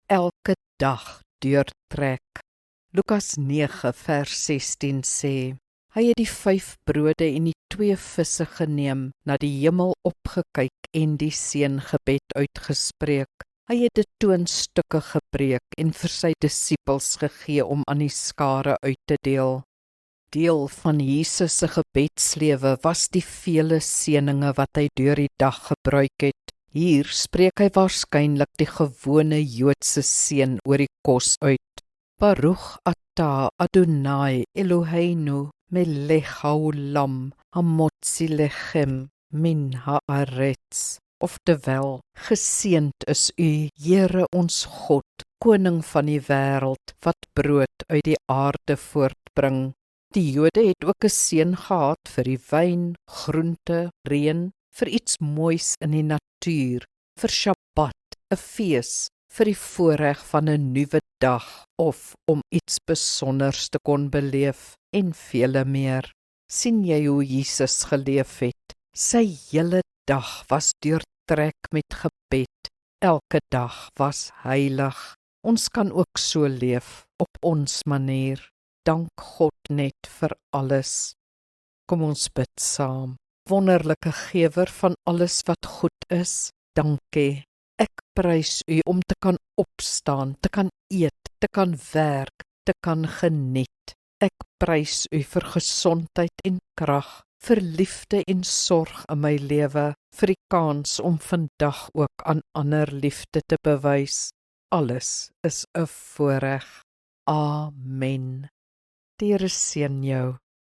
elke dag deurtrek. Lukas 9 vers 16 sê, hy het die 5 brode en die 2 visse geneem, na die hemel opgekyk en die seëngebed uitgespreek. Hy het dit toe in stukke gebreek en vir sy disippels gegee om aan die skare uit te deel. Deel van Jesus se gebedslewe was die vele seëninge wat hy deur die dag gebruik het. Hier spreek hy waarskynlik die gewone Joodse seën oor die kos uit. Baruch atah Adonai Eloheinu melech haolam hamotzi lechem min haaretz. Oftewel, geseënd is U, Here ons God, koning van die wêreld, wat brood uit die aarde voortbring. Die Jode het ook 'n seën gehad vir die wyn, groente, reën, vir iets moois in die natuur, vir Shabbat, 'n fees, vir die voorreg van 'n nuwe dag of om iets besonders te kon beleef en vele meer. Sien jy hoe Jesus geleef het? Sy hele dag was deurtrek met gebed. Elke dag was heilig. Ons kan ook so leef op ons manier. Dank God net vir alles. Kom ons bid saam. Wonderlike Gewer van alles wat goed is, dankie. Ek prys U om te kan opstaan, te kan eet, te kan werk, te kan geniet. Ek prys U vir gesondheid en krag, vir liefde en sorg in my lewe, vir die kans om vandag ook aan ander liefde te bewys. Alles is 'n voorreg. Amen. Die Here seën jou.